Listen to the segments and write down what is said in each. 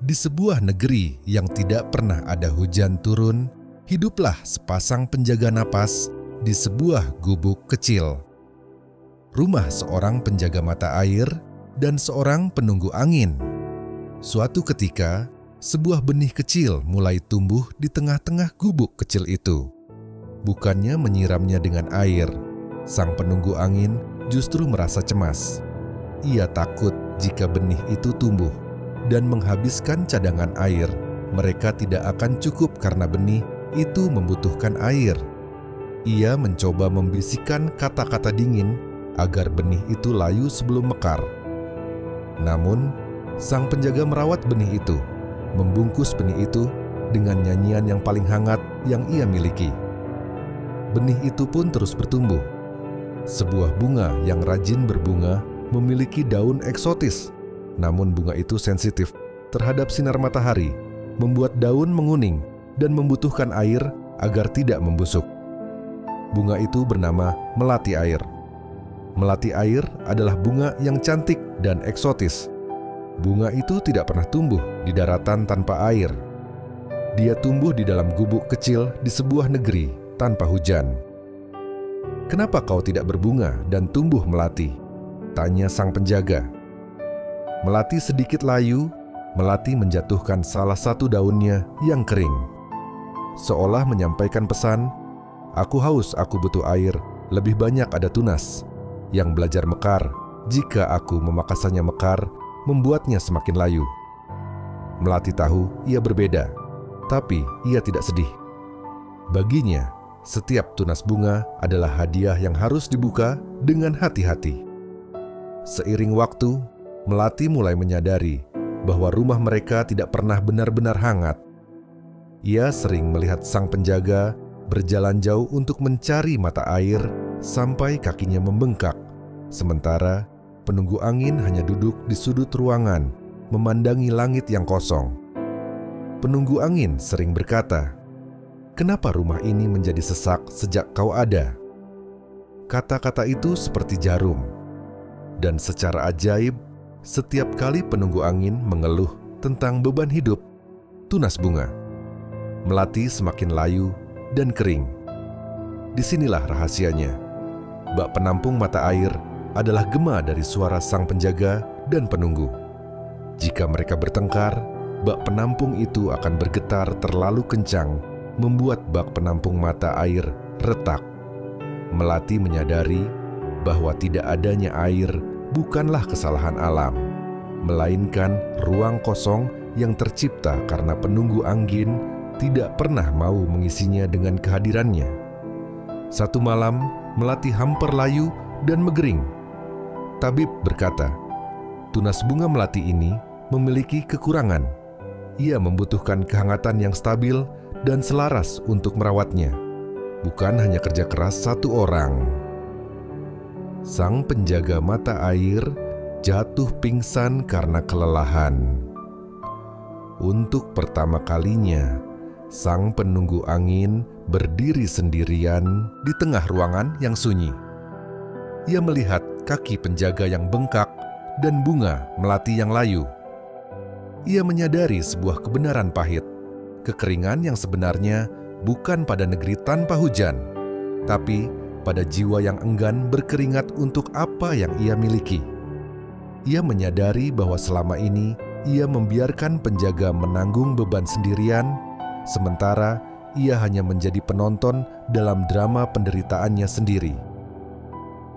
Di sebuah negeri yang tidak pernah ada hujan turun, hiduplah sepasang penjaga napas di sebuah gubuk kecil. Rumah seorang penjaga mata air dan seorang penunggu angin. Suatu ketika, sebuah benih kecil mulai tumbuh di tengah-tengah gubuk kecil itu. Bukannya menyiramnya dengan air, sang penunggu angin justru merasa cemas. Ia takut jika benih itu tumbuh dan menghabiskan cadangan air, mereka tidak akan cukup karena benih itu membutuhkan air. Ia mencoba membisikkan kata-kata dingin agar benih itu layu sebelum mekar. Namun, sang penjaga merawat benih itu, membungkus benih itu dengan nyanyian yang paling hangat yang ia miliki. Benih itu pun terus bertumbuh. Sebuah bunga yang rajin berbunga memiliki daun eksotis. Namun bunga itu sensitif terhadap sinar matahari, membuat daun menguning dan membutuhkan air agar tidak membusuk. Bunga itu bernama melati air. Melati air adalah bunga yang cantik dan eksotis. Bunga itu tidak pernah tumbuh di daratan tanpa air. Dia tumbuh di dalam gubuk kecil di sebuah negeri tanpa hujan. "Kenapa kau tidak berbunga dan tumbuh melati?" tanya sang penjaga. Melati sedikit layu, melati menjatuhkan salah satu daunnya yang kering. Seolah menyampaikan pesan, "Aku haus, aku butuh air, lebih banyak ada tunas yang belajar mekar. Jika aku memakasanya mekar, membuatnya semakin layu." Melati tahu ia berbeda, tapi ia tidak sedih. Baginya, setiap tunas bunga adalah hadiah yang harus dibuka dengan hati-hati. Seiring waktu, Melati mulai menyadari bahwa rumah mereka tidak pernah benar-benar hangat. Ia sering melihat sang penjaga berjalan jauh untuk mencari mata air sampai kakinya membengkak. Sementara penunggu angin hanya duduk di sudut ruangan, memandangi langit yang kosong. Penunggu angin sering berkata, "Kenapa rumah ini menjadi sesak sejak kau ada?" Kata-kata itu seperti jarum. Dan secara ajaib, setiap kali penunggu angin mengeluh tentang beban hidup, tunas bunga, melati semakin layu dan kering. Disinilah rahasianya. Bak penampung mata air adalah gema dari suara sang penjaga dan penunggu. Jika mereka bertengkar, bak penampung itu akan bergetar terlalu kencang, membuat bak penampung mata air retak. Melati menyadari bahwa tidak adanya air bukanlah kesalahan alam, melainkan ruang kosong yang tercipta karena penunggu angin tidak pernah mau mengisinya dengan kehadirannya. Satu malam, Melati hampir layu dan megering. Tabib berkata, "Tunas bunga melati ini memiliki kekurangan. Ia membutuhkan kehangatan yang stabil dan selaras untuk merawatnya, bukan hanya kerja keras satu orang." Sang penjaga mata air jatuh pingsan karena kelelahan. Untuk pertama kalinya, sang penunggu angin berdiri sendirian di tengah ruangan yang sunyi. Ia melihat kaki penjaga yang bengkak dan bunga melati yang layu. Ia menyadari sebuah kebenaran pahit. Kekeringan yang sebenarnya bukan pada negeri tanpa hujan, tapi pada jiwa yang enggan berkeringat untuk apa yang ia miliki. Ia menyadari bahwa selama ini ia membiarkan penjaga menanggung beban sendirian, sementara ia hanya menjadi penonton dalam drama penderitaannya sendiri.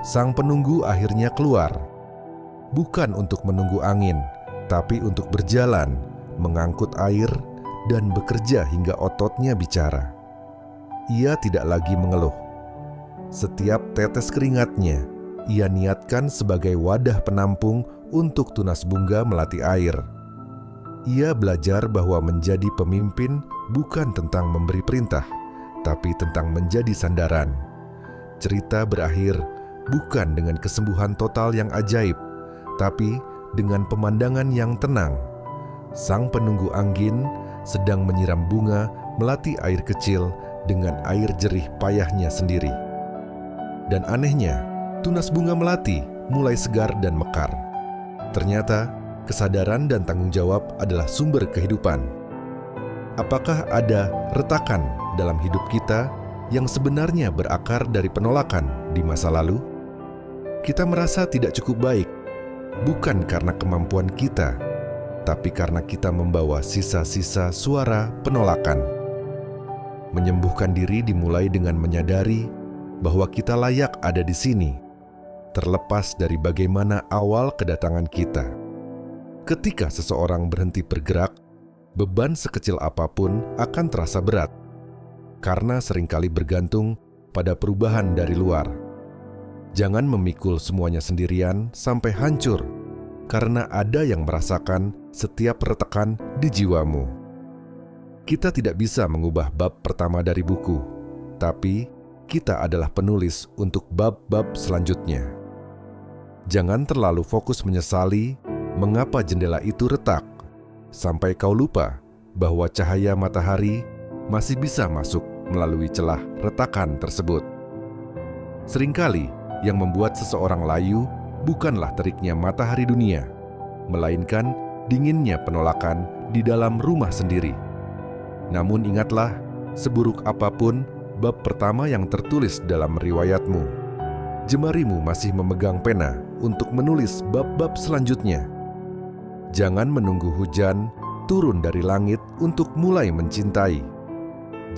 Sang penunggu akhirnya keluar, bukan untuk menunggu angin, tapi untuk berjalan, mengangkut air, dan bekerja hingga ototnya bicara. Ia tidak lagi mengeluh. Setiap tetes keringatnya, ia niatkan sebagai wadah penampung untuk tunas bunga melati air. Ia belajar bahwa menjadi pemimpin bukan tentang memberi perintah, tapi tentang menjadi sandaran. Cerita berakhir bukan dengan kesembuhan total yang ajaib, tapi dengan pemandangan yang tenang. Sang penunggu angin sedang menyiram bunga melati air kecil dengan air jerih payahnya sendiri. Dan anehnya, tunas bunga melati mulai segar dan mekar. Ternyata kesadaran dan tanggung jawab adalah sumber kehidupan. Apakah ada retakan dalam hidup kita yang sebenarnya berakar dari penolakan di masa lalu? Kita merasa tidak cukup baik, bukan karena kemampuan kita, tapi karena kita membawa sisa-sisa suara penolakan. Menyembuhkan diri dimulai dengan menyadari bahwa kita layak ada di sini, terlepas dari bagaimana awal kedatangan kita. Ketika seseorang berhenti bergerak, beban sekecil apapun akan terasa berat, karena seringkali bergantung pada perubahan dari luar. Jangan memikul semuanya sendirian sampai hancur, karena ada yang merasakan setiap retakan di jiwamu. Kita tidak bisa mengubah bab pertama dari buku, tapi kita adalah penulis untuk bab-bab selanjutnya. Jangan terlalu fokus menyesali mengapa jendela itu retak, sampai kau lupa bahwa cahaya matahari masih bisa masuk melalui celah retakan tersebut. Seringkali yang membuat seseorang layu bukanlah teriknya matahari dunia, melainkan dinginnya penolakan di dalam rumah sendiri. Namun ingatlah, seburuk apapun bab pertama yang tertulis dalam riwayatmu, jemarimu masih memegang pena untuk menulis bab-bab selanjutnya. Jangan menunggu hujan turun dari langit untuk mulai mencintai.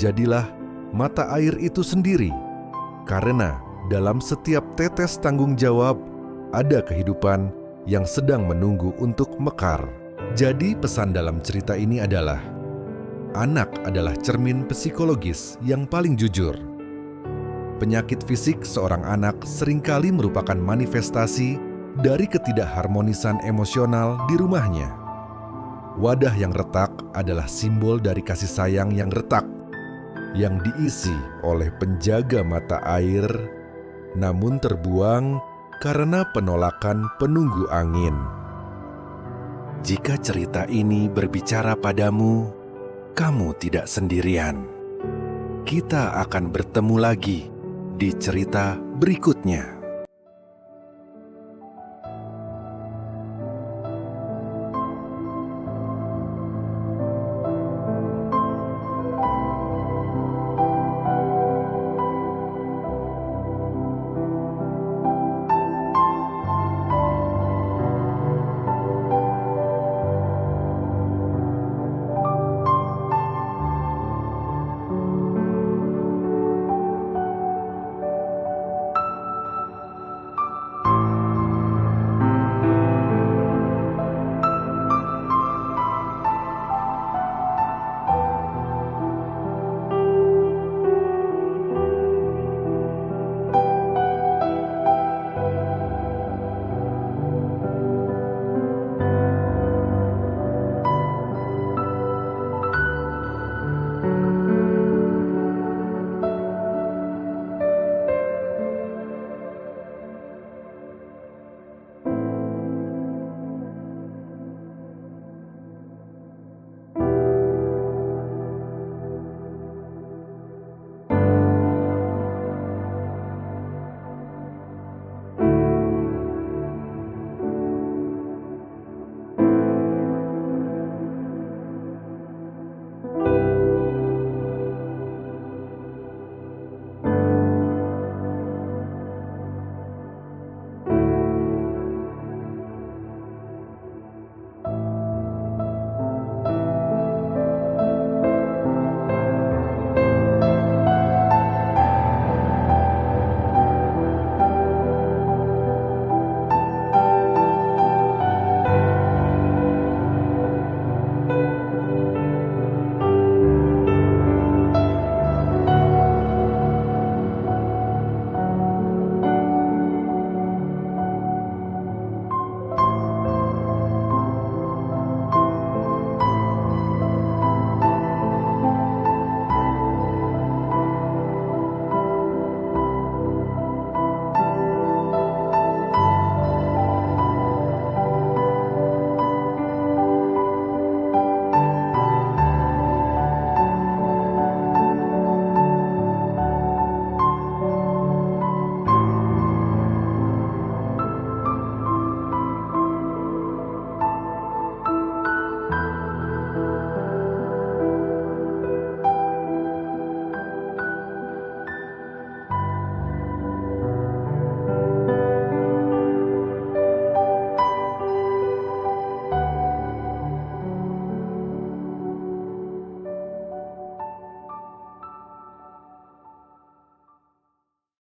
Jadilah mata air itu sendiri, karena dalam setiap tetes tanggung jawab ada kehidupan yang sedang menunggu untuk mekar. Jadi pesan dalam cerita ini adalah, anak adalah cermin psikologis yang paling jujur. Penyakit fisik seorang anak seringkali merupakan manifestasi dari ketidakharmonisan emosional di rumahnya. Wadah yang retak adalah simbol dari kasih sayang yang retak, yang diisi oleh penjaga mata air, namun terbuang karena penolakan penunggu angin. Jika cerita ini berbicara padamu, kamu tidak sendirian. Kita akan bertemu lagi di cerita berikutnya.